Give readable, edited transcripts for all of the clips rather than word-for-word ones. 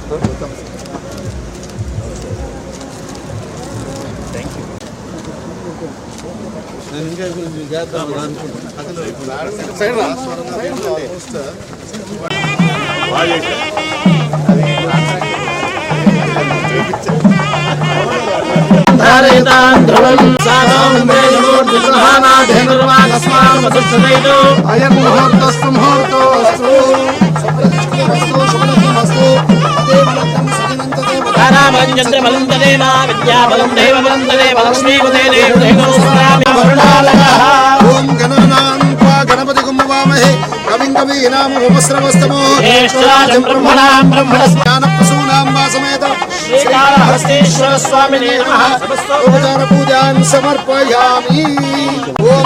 నేను ఇంకా చేద్దాం అయం ముహూర్తస్తు ముహూర్తోస్తు ఓం గణపతి కుమ్మవామహే కవిం కవీనాముపస్రవస్తమో జ్ఞానప్రసూనాం వాసమేత శ్రీకాళహస్తీశ్వర స్వామినే నమః ఉపచార పూజాన్ సమర్పయామి. ఓం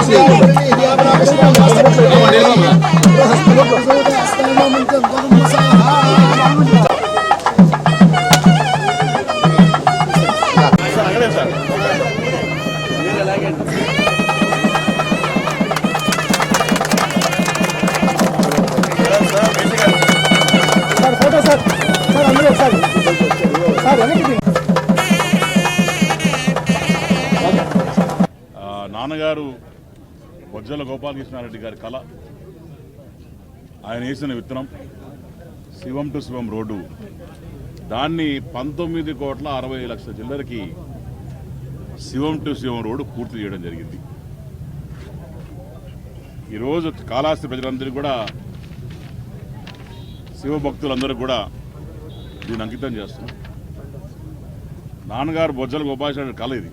నాన్నగారు బొజ్జల గోపాలకృష్ణారెడ్డి గారి కళ, ఆయన వేసిన విత్తనం శివం టు శివం రోడ్డు, దాన్ని 19,60,00,000 చిల్లరకి శివం టు శివం రోడ్డు పూర్తి చేయడం జరిగింది. ఈరోజు కాళహస్తి ప్రజలందరికీ కూడా, శివభక్తులందరూ కూడా దీన్ని అంకితం చేస్తున్నాం. నాన్నగారు బొజ్జల గోపాలకృష్ణ కళ ఇది.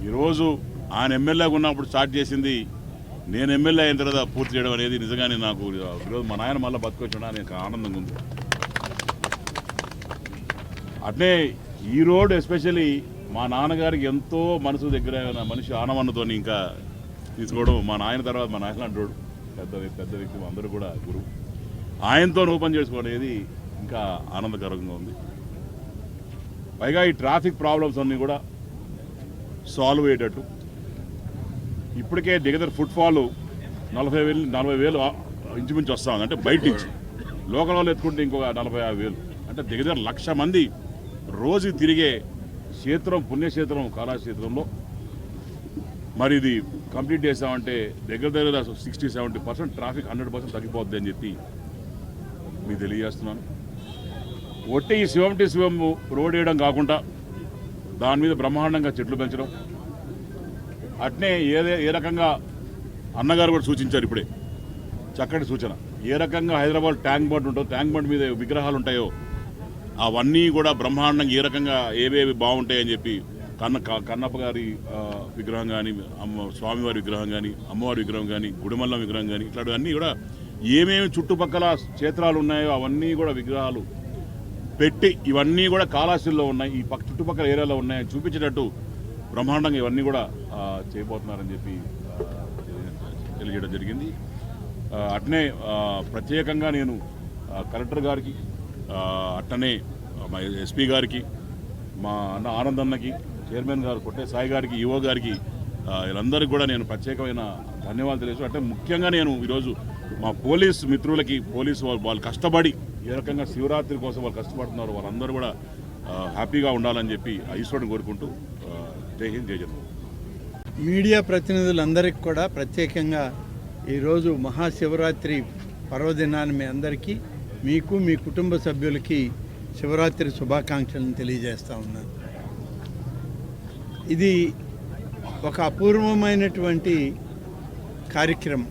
ఈరోజు ఆయన ఎమ్మెల్యేగా ఉన్నప్పుడు స్టార్ట్ చేసింది, నేను ఎమ్మెల్యే అయిన తర్వాత పూర్తి చేయడం అనేది నిజంగానే నాకు ఈరోజు మా నాయన మళ్ళీ బతుకొచ్చున్నా నాకు ఆనందంగా ఉంది. అట్నే ఈ రోడ్ ఎస్పెషల్లీ మా నాన్నగారికి ఎంతో మనసు దగ్గర మనిషి ఆనవన్నతో ఇంకా తీసుకోవడం, మా నాయన తర్వాత మా నాయన అంటాడు పెద్ద వ్యక్తి, అందరూ కూడా గురువు, ఆయనతో ఓపెన్ చేసుకోవడం అనేది ఇంకా ఆనందకరంగా ఉంది. పైగా ఈ ట్రాఫిక్ ప్రాబ్లమ్స్ అన్నీ కూడా సాల్వ్ అయ్యేటట్టు, ఇప్పటికే దిగదర్ ఫుట్ఫాల్ 40,000 ఇంచుమించు వస్తూ ఉంది. అంటే బయట నుంచి లోకల్ వాళ్ళు ఎత్తుకుంటే ఇంకొక 45,000, అంటే దిగదర్ 1,00,000 మంది రోజు తిరిగే క్షేత్రం, పుణ్యక్షేత్రం కాళహస్తి క్షేత్రంలో. మరి ఇది కంప్లీట్ చేసామంటే దగ్గర 60-70% ట్రాఫిక్ 100% తగ్గిపోద్ది అని చెప్పి మీకు తెలియజేస్తున్నాను. ఒట్టి ఈ శివం టు శివం రోడ్ వేయడం కాకుండా దాని మీద బ్రహ్మాండంగా చెట్లు పెంచడం, అట్నే ఏ రకంగా అన్నగారు కూడా సూచించారు ఇప్పుడే, చక్కటి సూచన. ఏ రకంగా హైదరాబాద్ ట్యాంక్ బండ్ ఉంటుందో, ట్యాంక్ బండ్ మీద విగ్రహాలు ఉంటాయో అవన్నీ కూడా బ్రహ్మాండంగా ఏ రకంగా ఏవేవి బాగుంటాయని చెప్పి కన్నప్ప గారి విగ్రహం కానీ, స్వామివారి విగ్రహం కానీ, అమ్మవారి విగ్రహం కానీ, గుడిమల్లం విగ్రహం కానీ, ఇట్లాంటివన్నీ కూడా ఏమేమి చుట్టుపక్కల క్షేత్రాలు ఉన్నాయో అవన్నీ కూడా విగ్రహాలు పెట్టి ఇవన్నీ కూడా కాళహస్తిలో ఉన్నాయి, ఈ చుట్టుపక్కల ఏరియాలో ఉన్నాయని చూపించేటట్టు బ్రహ్మాండంగా ఇవన్నీ కూడా చేయబోతున్నారని చెప్పి తెలియజేయడం జరిగింది. అట్నే ప్రత్యేకంగా నేను కలెక్టర్ గారికి, అట్లనే మా ఎస్పీ గారికి, మా అన్న ఆనంద్ అన్నకి, చైర్మన్ గారు కొట్టే సాయి గారికి, ఈవో గారికి, వీళ్ళందరికీ కూడా నేను ప్రత్యేకమైన ధన్యవాదాలు తెలియజేస్తాను. అంటే ముఖ్యంగా నేను ఈరోజు మా పోలీస్ మిత్రులకి, పోలీసు వాళ్ళు కష్టపడి ఏ రకంగా శివరాత్రి కోసం వాళ్ళు కష్టపడుతున్నారు, వాళ్ళందరూ కూడా హ్యాపీగా ఉండాలని చెప్పి ఈశ్వరుని కోరుకుంటూ జై హింద్, జై జగన్. మీడియా ప్రతినిధులందరికీ కూడా ప్రత్యేకంగా ఈరోజు మహాశివరాత్రి పర్వదినాన్ని మీ అందరికీ, మీకు మీ కుటుంబ సభ్యులకి శివరాత్రి శుభాకాంక్షలను తెలియజేస్తూ ఉన్నాను. ఇది ఒక అపూర్వమైనటువంటి కార్యక్రమం.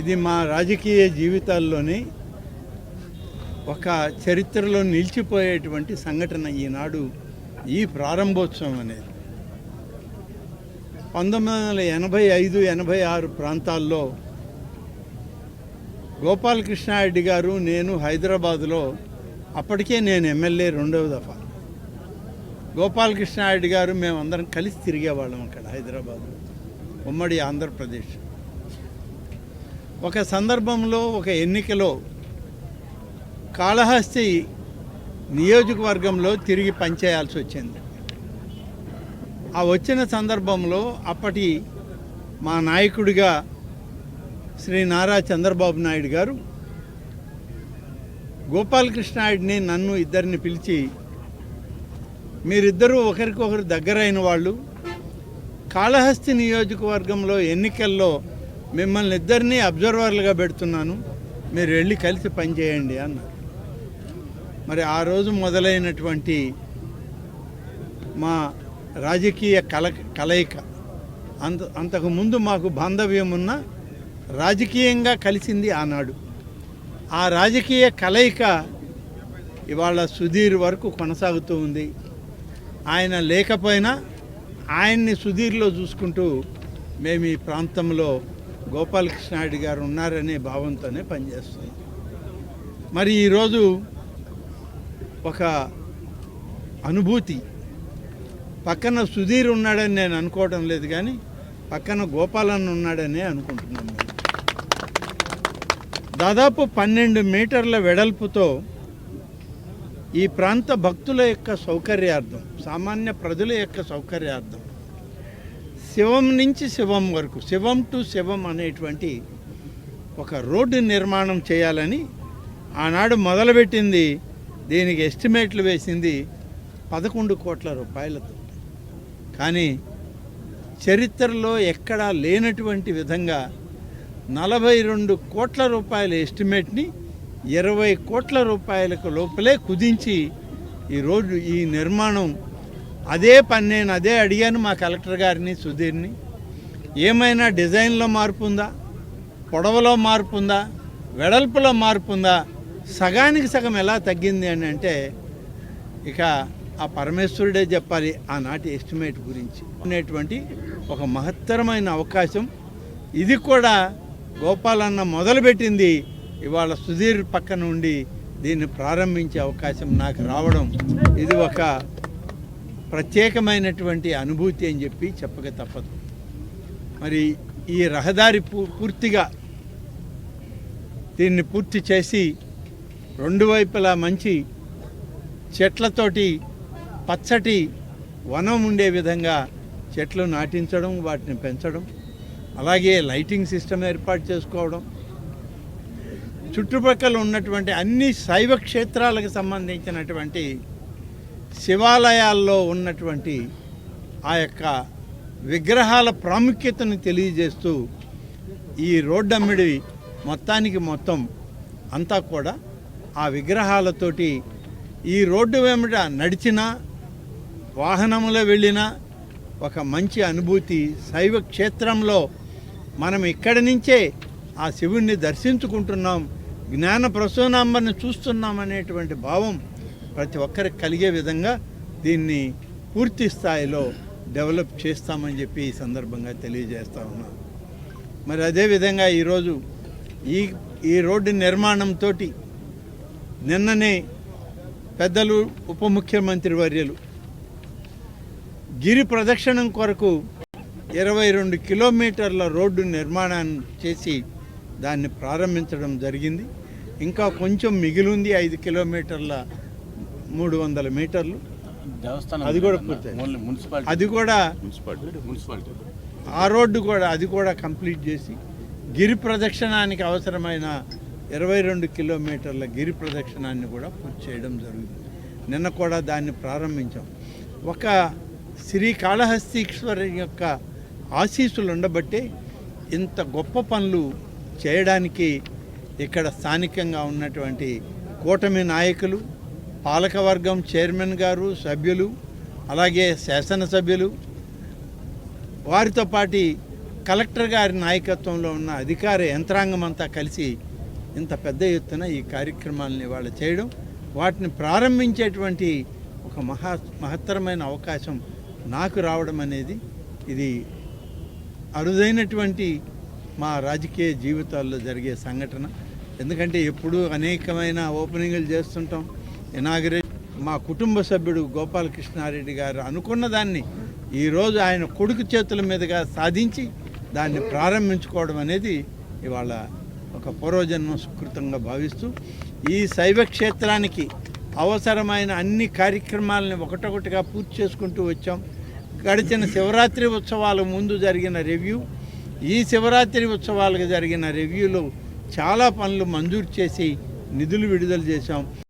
ఇది మా రాజకీయ జీవితాల్లోనే ఒక చరిత్రలో నిలిచిపోయేటువంటి సంఘటన ఈనాడు ఈ ప్రారంభోత్సవం అనేది. 1985-86 ప్రాంతాల్లో గోపాలకృష్ణారెడ్డి గారు, నేను హైదరాబాదులో, అప్పటికే నేను ఎమ్మెల్యే 2వ దఫా, గోపాలకృష్ణారెడ్డి గారు మేమందరం కలిసి తిరిగేవాళ్ళం అక్కడ హైదరాబాద్లో, ఉమ్మడి ఆంధ్రప్రదేశ్. ఒక సందర్భంలో ఒక ఎన్నికలో కాళహస్తి నియోజకవర్గంలో తిరిగి పనిచేయాల్సి వచ్చింది. ఆ వచ్చిన సందర్భంలో అప్పటి మా నాయకుడిగా శ్రీ నారా చంద్రబాబు నాయుడు గారు గోపాలకృష్ణారెడ్డిని నన్ను ఇద్దరిని పిలిచి, మీరిద్దరూ ఒకరికొకరు దగ్గరైన వాళ్ళు, కాళహస్తి నియోజకవర్గంలో ఎన్నికల్లో మిమ్మల్ని ఇద్దరినీ అబ్జర్వర్లుగా పెడుతున్నాను, మీరు వెళ్ళి కలిసి పనిచేయండి అన్నారు. మరి ఆ రోజు మొదలైనటువంటి మా రాజకీయ కలయిక అంతకుముందు మాకు బాంధవ్యం ఉన్న రాజకీయంగా కలిసింది ఆనాడు. ఆ రాజకీయ కలయిక ఇవాళ సుధీర్ వరకు కొనసాగుతూ ఉంది. ఆయన లేకపోయినా ఆయన్ని సుధీర్లో చూసుకుంటూ మేము ఈ ప్రాంతంలో గోపాలకృష్ణారెడ్డి గారు ఉన్నారనే భావంతోనే పనిచేస్తున్నాం. మరి ఈరోజు ఒక అనుభూతి, పక్కన సుధీర్ ఉన్నాడని నేను అనుకోవడం లేదు, కానీ పక్కన గోపాలన్న ఉన్నాడనే అనుకుంటున్నాను. దాదాపు 12 మీటర్ల వెడల్పుతో ఈ ప్రాంత భక్తుల యొక్క సౌకర్యార్థం, సామాన్య ప్రజల యొక్క సౌకర్యార్థం, శివం నుంచి శివం వరకు, శివం టు శివం అనేటువంటి ఒక రోడ్డు నిర్మాణం చేయాలని ఆనాడు మొదలుపెట్టింది. దీనికి ఎస్టిమేట్లు వేసింది 11 కోట్ల రూపాయలతో. కానీ చరిత్రలో ఎక్కడా లేనటువంటి విధంగా 42 కోట్ల రూపాయల ఎస్టిమేట్ని 20 కోట్ల రూపాయలకు లోపలే కుదించి ఈరోజు ఈ నిర్మాణం, అదే పని నేను అదే అడిగాను మా కలెక్టర్ గారిని, సుధీర్ని, ఏమైనా డిజైన్లో మార్పు ఉందా, పొడవలో మార్పు ఉందా, వెడల్పులో మార్పు ఉందా, సగానికి సగం ఎలా తగ్గింది అని అంటే ఇక ఆ పరమేశ్వరుడే చెప్పాలి ఆనాటి ఎస్టిమేట్ గురించి. అనేటువంటి ఒక మహత్తరమైన అవకాశం ఇది కూడా గోపాలన్న మొదలుపెట్టింది. ఇవాళ సుధీర్ పక్క నుండి దీన్ని ప్రారంభించే అవకాశం నాకు రావడం ఇది ఒక ప్రత్యేకమైనటువంటి అనుభూతి అని చెప్పి చెప్పక తప్పదు. మరి ఈ రహదారి పూర్తిగా దీన్ని పూర్తి చేసి రెండు వైపులా మంచి చెట్లతోటి పచ్చటి వనం ఉండే విధంగా చెట్లు నాటించడం, వాటిని పెంచడం, అలాగే లైటింగ్ సిస్టమ్ ఏర్పాటు చేసుకోవడం, చుట్టుపక్కల ఉన్నటువంటి అన్ని శైవ క్షేత్రాలకు సంబంధించినటువంటి శివాలయాల్లో ఉన్నటువంటి ఆ యొక్క విగ్రహాల ప్రాముఖ్యతను తెలియజేస్తూ ఈ రోడ్డమ్మిడి మొత్తానికి మొత్తం అంతా కూడా ఆ విగ్రహాలతోటి ఈ రోడ్డు వెంబడ నడిచినా వాహనంలో వెళ్ళినా ఒక మంచి అనుభూతి. శైవ క్షేత్రంలో మనం ఇక్కడి నుంచే ఆ శివుణ్ణి దర్శించుకుంటున్నాం, జ్ఞాన ప్రసూనాంబని చూస్తున్నాం అనేటువంటి భావం ప్రతి ఒక్కరికి కలిగే విధంగా దీన్ని పూర్తి స్థాయిలో డెవలప్ చేస్తామని చెప్పి ఈ సందర్భంగా తెలియజేస్తా ఉన్నాం. మరి అదేవిధంగా ఈరోజు ఈ రోడ్డు నిర్మాణంతో నిన్ననే పెద్దలు ఉప ముఖ్యమంత్రి వర్యులు గిరి ప్రదక్షిణం కొరకు 22 కిలోమీటర్ల రోడ్డు నిర్మాణాన్ని చేసి దాన్ని ప్రారంభించడం జరిగింది. ఇంకా కొంచెం మిగిలింది 5 కిలోమీటర్ల 300 మీటర్లు, అది కూడా పూర్తి, అది కూడా ఆ రోడ్డు కూడా అది కూడా కంప్లీట్ చేసి గిరి ప్రదక్షిణానికి అవసరమైన 22 కిలోమీటర్ల గిరి ప్రదక్షిణాన్ని కూడా పూర్తి చేయడం జరుగుతుంది. నిన్న కూడా దాన్ని ప్రారంభించాం. ఒక శ్రీకాళహస్తీశ్వరు యొక్క ఆశీస్సులు ఉండబట్టే ఇంత గొప్ప పనులు చేయడానికి ఇక్కడ స్థానికంగా ఉన్నటువంటి కూటమి నాయకులు, పాలకవర్గం, చైర్మన్ గారు, సభ్యులు, అలాగే శాసనసభ్యులు, వారితో పాటు కలెక్టర్ గారి నాయకత్వంలో ఉన్న అధికార యంత్రాంగం అంతా కలిసి ఇంత పెద్ద ఎత్తున ఈ కార్యక్రమాలను ఇవాళ చేయడం, వాటిని ప్రారంభించేటువంటి ఒక మహత్తరమైన అవకాశం నాకు రావడం అనేది ఇది అరుదైనటువంటి మా రాజకీయ జీవితాల్లో జరిగే సంఘటన. ఎందుకంటే ఎప్పుడూ అనేకమైన ఓపెనింగ్లు చేస్తుంటాం, ఇనాగరేట్. మా కుటుంబ సభ్యుడు గోపాలకృష్ణారెడ్డి గారు అనుకున్న దాన్ని ఈరోజు ఆయన కొడుకు చేతుల మీదుగా సాధించి దాన్ని ప్రారంభించుకోవడం అనేది ఇవాళ ఒక పూర్వజన్మ సుకృతంగా భావిస్తూ ఈ శైవ క్షేత్రానికి అవసరమైన అన్ని కార్యక్రమాలని ఒకటొకటిగా పూర్తి చేసుకుంటూ వచ్చాం. గడిచిన శివరాత్రి ఉత్సవాల ముందు జరిగిన రివ్యూ, ఈ శివరాత్రి ఉత్సవాలకు జరిగిన రివ్యూలో చాలా పనులు మంజూరు చేసి నిధులు విడుదల చేశాం.